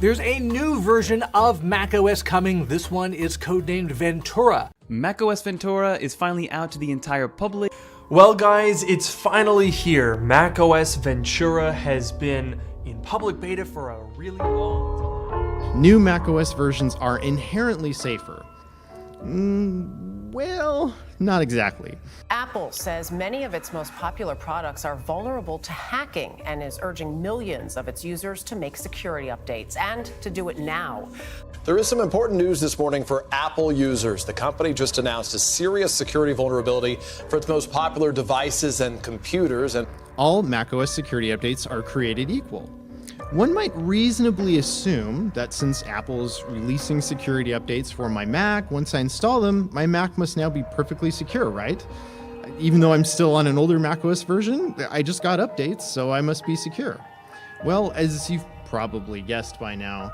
There's a new version of macOS coming. This one is codenamed Ventura. macOS Ventura is finally out to the entire public. Well guys, it's finally here. macOS Ventura has been in public beta for a really long time. New macOS versions are inherently safer. Well, not exactly. Apple says many of its most popular products are vulnerable to hacking and is urging millions of its users to make security updates and to do it now. There is some important news this morning for Apple users. The company just announced a serious security vulnerability for its most popular devices and computers. And All macOS security updates are created equal. One might reasonably assume that since Apple's releasing security updates for my Mac, once I install them, my Mac must now be perfectly secure, right? Even though I'm still on an older macOS version, I just got updates, so I must be secure. Well, as you've probably guessed by now,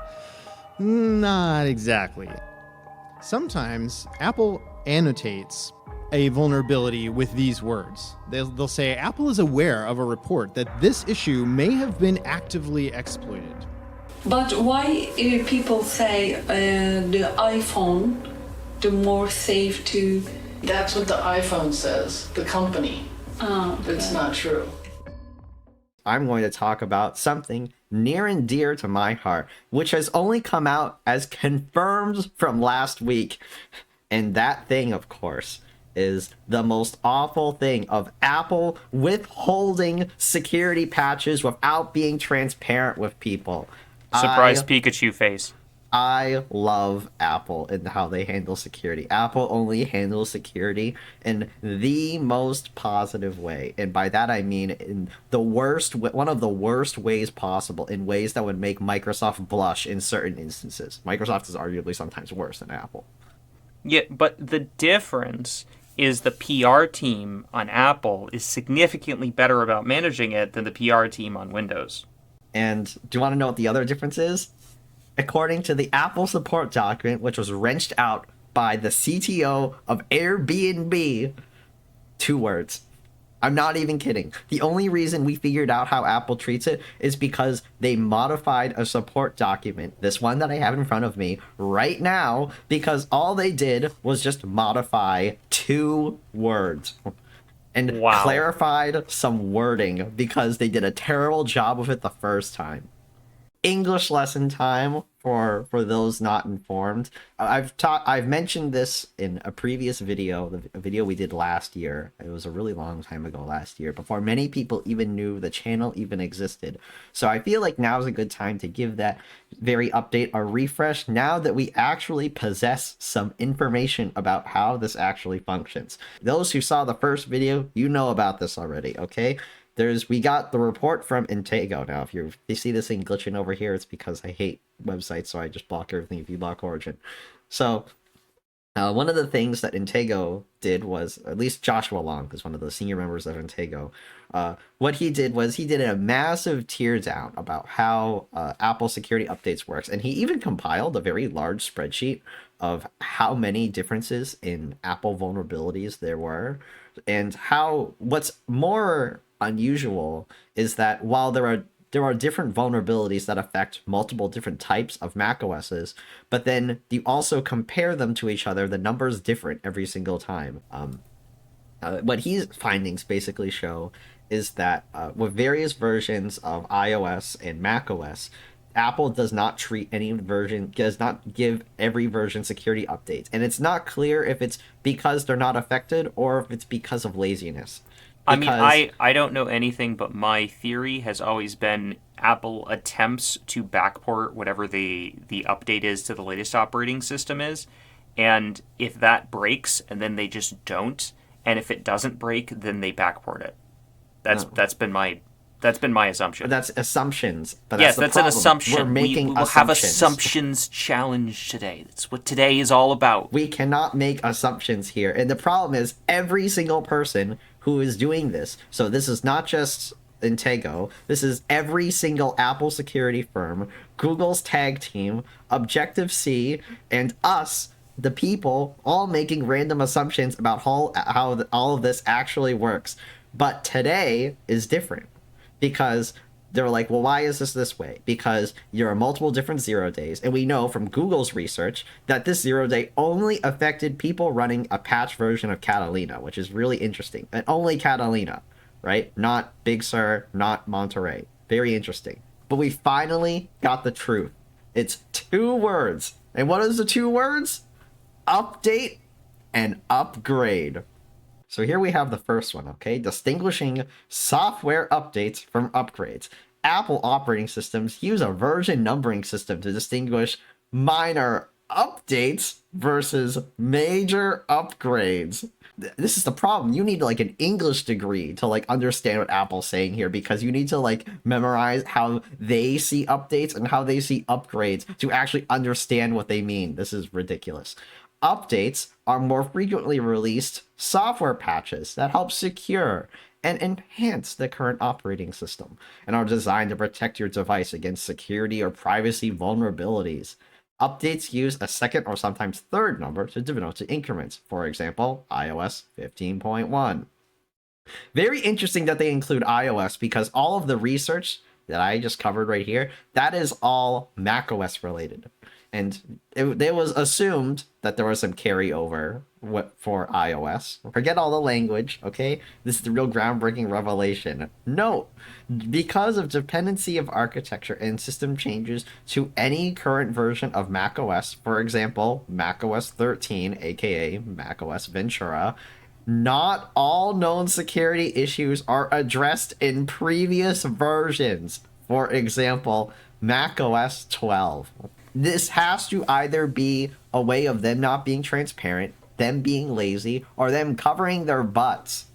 not exactly. Sometimes Apple annotates a vulnerability with these words. They'll say, Apple is aware of a report that this issue may have been actively exploited. But why people say the iPhone, the more safe to... That's what the iPhone says, the company. Okay. It's not true. I'm going to talk about something near and dear to my heart, which has only come out as confirmed from last week. And that thing, of course, is the most awful thing of Apple withholding security patches without being transparent with people. Surprise Pikachu face. I love Apple and how they handle security. Apple only handles security in the most positive way. And by that I mean in the worst, one of the worst ways possible, in ways that would make Microsoft blush in certain instances. Microsoft is arguably sometimes worse than Apple. Yeah, but the difference is the PR team on Apple is significantly better about managing it than the PR team on Windows. And do you want to know what the other difference is? According to the Apple support document, which was wrenched out by the CTO of Airbnb, 2 words. I'm not even kidding. The only reason we figured out how Apple treats it is because they modified a support document, this one that I have in front of me right now, because all they did was just modify 2 words and clarified some wording because they did a terrible job of it the first time. English lesson time for those not informed. I've mentioned this in a previous video, a video we did last year. It was a really long time ago last year, before many people even knew the channel even existed. So I feel like now is a good time to give that very update a refresh now that we actually possess some information about how this actually functions. Those who saw the first video, you know about this already, okay? We got the report from Intego. Now, if you see this thing glitching over here, it's because I hate websites, so I just block everything if you block Origin. So, one of the things that Intego did was, at least Joshua Long is one of the senior members of Intego, what he did was he did a massive teardown about how Apple security updates works, and he even compiled a very large spreadsheet of how many differences in Apple vulnerabilities there were, and how what's more unusual is that while there are different vulnerabilities that affect multiple different types of macOSs, but then you also compare them to each other, the number's different every single time. What his findings basically show is that with various versions of iOS and macOS, Apple does not treat any version, does not give every version security updates. And it's not clear if it's because they're not affected or if it's because of laziness. I mean, I don't know anything, but my theory has always been Apple attempts to backport whatever the update is to the latest operating system is. And if that breaks, and then they just don't, and if it doesn't break, then they backport it. That's been my assumption. But that's assumptions. But yes, that's an assumption. We're making we will have assumptions challenge today. That's what today is all about. We cannot make assumptions here. And the problem is every single person who is doing this, so this is not just Intego, this is every single Apple security firm, Google's tag team, Objective-C, and us, the people, all making random assumptions about how all of this actually works. But today is different, because They were like, well, why is this way? Because there are multiple different 0 days, and we know from Google's research that this 0 day only affected people running a patch version of Catalina, which is really interesting. And only Catalina, right? Not Big Sur, not Monterey. Very interesting. But we finally got the truth. It's 2 words. And what is the 2 words? Update and upgrade. So here we have the first one, okay? Distinguishing software updates from upgrades. Apple operating systems use a version numbering system to distinguish minor updates versus major upgrades. This is the problem. You need like an English degree to like understand what Apple's saying here, because you need to like memorize how they see updates and how they see upgrades to actually understand what they mean. This is ridiculous. Updates are more frequently released software patches that help secure and enhance the current operating system and are designed to protect your device against security or privacy vulnerabilities. Updates use a second or sometimes third number to denote the increments. For example, iOS 15.1. Very interesting that they include iOS, because all of the research that I just covered right here, that is all macOS related. And it was assumed that there was some carryover for iOS. Forget all the language, okay? This is the real groundbreaking revelation. No, because of dependency of architecture and system changes to any current version of macOS, for example, macOS 13, aka macOS Ventura, not all known security issues are addressed in previous versions. For example, macOS 12. This has to either be a way of them not being transparent, them being lazy, or them covering their butts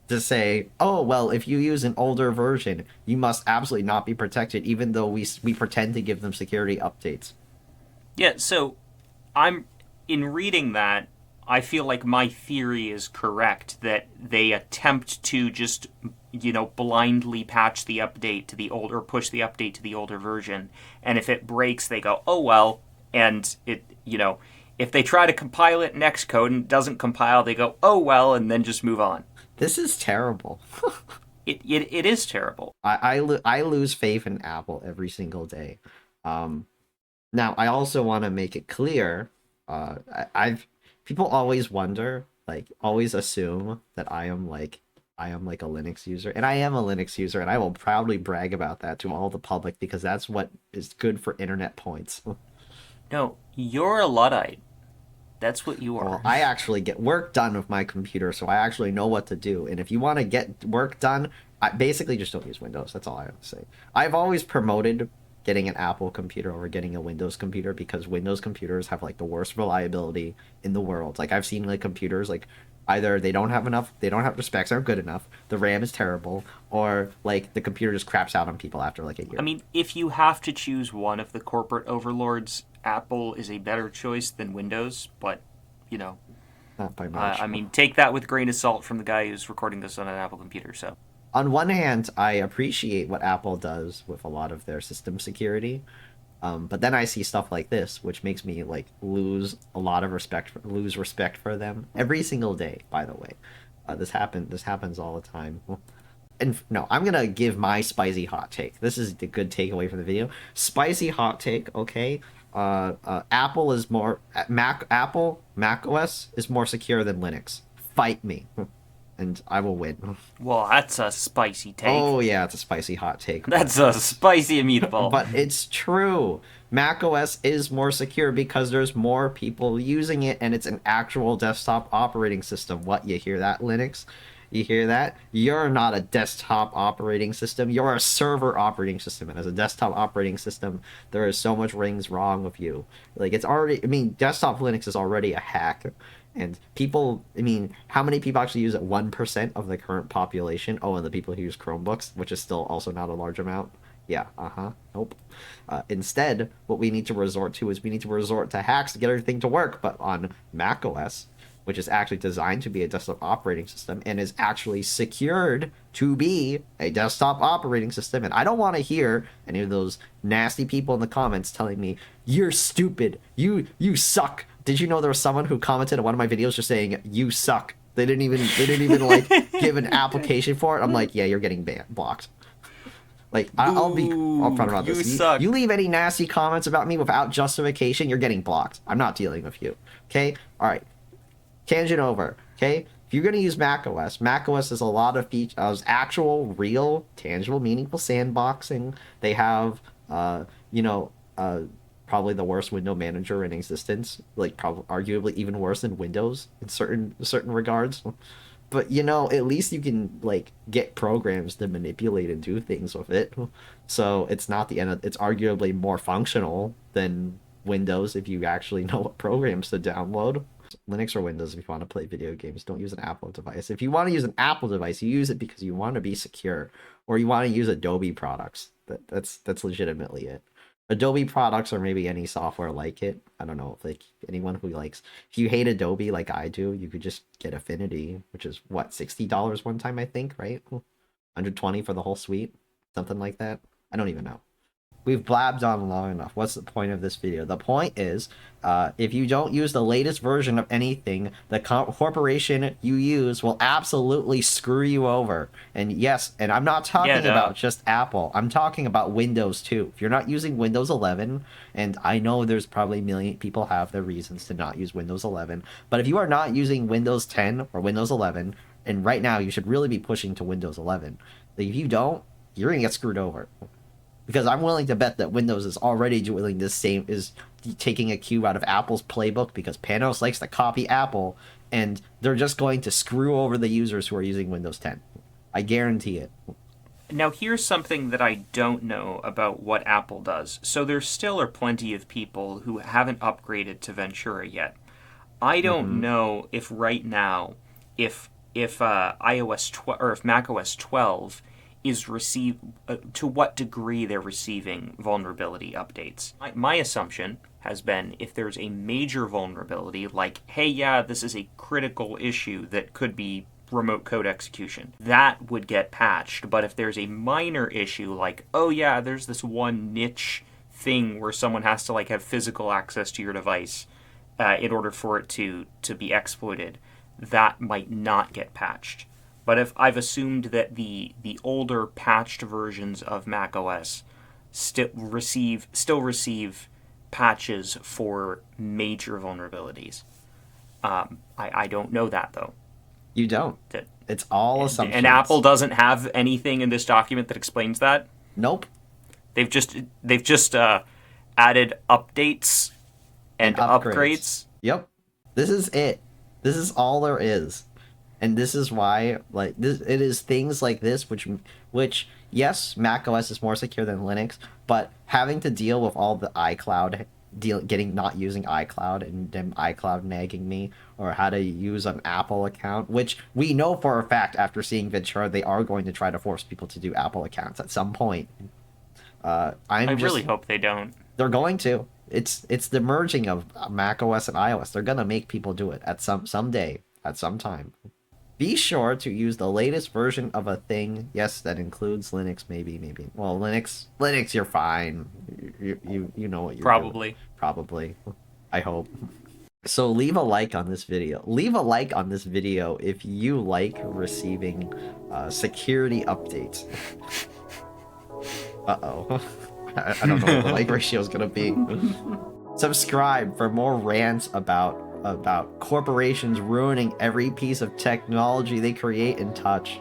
to say, oh, well, if you use an older version, you must absolutely not be protected, even though we pretend to give them security updates. Yeah, so in reading that, I feel like my theory is correct, that they attempt to just, blindly patch the update to the older, push the update to the older version. And if it breaks, they go, oh, well. And it, if they try to compile it in Xcode and it doesn't compile, they go, oh, well, and then just move on. This is terrible. It is terrible. I lose faith in Apple every single day. Now, I also want to make it clear, people always wonder, always assume that I am like a Linux user, and I am a Linux user, and I will proudly brag about that to all the public, because that's what is good for internet points. No, you're a Luddite. That's what you are. Well, I actually get work done with my computer, so I actually know what to do. And if you want to get work done, I basically just don't use Windows. That's all I have to say. I've always promoted getting an Apple computer over getting a Windows computer, because Windows computers have the worst reliability in the world. I've seen computers either they don't have the specs aren't good enough, the RAM is terrible, or the computer just craps out on people after a year. I mean, if you have to choose one of the corporate overlords, Apple is a better choice than Windows, but not by much. I mean, take that with a grain of salt from the guy who's recording this on an Apple computer. So on one hand, I appreciate what Apple does with a lot of their system security, but then I see stuff like this, which makes me lose respect for them every single day. By the way, this happens all the time. And no, I'm gonna give my spicy hot take. This is the good takeaway from the video. Spicy hot take, okay? Apple is more macOS is more secure than Linux. Fight me, and I will win. Well, that's a spicy take. Oh yeah, it's a spicy hot take. That's a spicy meatball. But it's true. macOS is more secure because there's more people using it, and it's an actual desktop operating system. What, you hear that, Linux? You hear that? You're not a desktop operating system. You're a server operating system. And as a desktop operating system, there is so much rings wrong with you. It's already, desktop Linux is already a hack. And people, how many people actually use it? 1% of the current population. Oh, and the people who use Chromebooks, which is still also not a large amount. Yeah, nope. Instead, what we need to resort to is hacks to get everything to work. But on macOS, which is actually designed to be a desktop operating system and is actually secured to be a desktop operating system. And I don't want to hear any of those nasty people in the comments telling me, you're stupid, you suck. Did you know there was someone who commented on one of my videos just saying, you suck? They didn't even give an application for it. I'm like, yeah, you're getting blocked. Like, I'll be upfront about you this. suck. You leave any nasty comments about me without justification, you're getting blocked. I'm not dealing with you. Okay? Alright. Tangent over. Okay? If you're going to use macOS, macOS has a lot of features, actual, real, tangible, meaningful sandboxing. They have, probably the worst window manager in existence. Like, probably, arguably even worse than Windows in certain regards. But, at least you can, like, get programs to manipulate and do things with it. So it's not the end of... It's arguably more functional than Windows if you actually know what programs to download. Linux or Windows, if you want to play video games, don't use an Apple device. If you want to use an Apple device, you use it because you want to be secure. Or you want to use Adobe products. That's legitimately it. Adobe products or maybe any software like it. I don't know, like anyone who likes... If you hate Adobe like I do, you could just get Affinity, which is, what, $60 one time, I think, right? $120 for the whole suite? Something like that? I don't even know. We've blabbed on long enough. What's the point of this video? The point is, if you don't use the latest version of anything, the corporation you use will absolutely screw you over. And yes, and I'm not talking about just Apple. I'm talking about Windows too. If you're not using Windows 11, and I know there's probably a million people have their reasons to not use Windows 11, but if you are not using Windows 10 or Windows 11, and right now you should really be pushing to Windows 11. If you don't, you're gonna get screwed over. Because I'm willing to bet that Windows is already doing the same, is taking a cue out of Apple's playbook, because Panos likes to copy Apple, and they're just going to screw over the users who are using Windows 10. I guarantee it. Now, here's something that I don't know about what Apple does. So there still are plenty of people who haven't upgraded to Ventura yet. I don't know if right now, if iOS 12 or if macOS 12 is to what degree they're receiving vulnerability updates. My assumption has been if there's a major vulnerability, like, hey, yeah, this is a critical issue that could be remote code execution, that would get patched. But if there's a minor issue, like, oh yeah, there's this one niche thing where someone has to like have physical access to your device in order for it to be exploited, that might not get patched. But if I've assumed that the older patched versions of macOS still receive patches for major vulnerabilities. I don't know that though. You don't. It's all assumptions. And Apple doesn't have anything in this document that explains that? Nope. They've just added updates and upgrades. Yep. This is it. This is all there is. And this is why, like, it is things like this which yes, macOS is more secure than Linux, but having to deal with all the iCloud not using iCloud and them iCloud nagging me, or how to use an Apple account, which we know for a fact after seeing Ventura they are going to try to force people to do Apple accounts at some point. I really hope they don't. They're going to. It's the merging of macOS and iOS. They're gonna make people do it at someday, at some time. Be sure to use the latest version of a thing. Yes, that includes Linux, maybe. Well, Linux, you're fine. You know what you're doing. Probably. I hope. So leave a like on this video. Leave a like on this video if you like receiving security updates. Uh-oh. I don't know what the like ratio is gonna be. Subscribe for more rants about corporations ruining every piece of technology they create and touch.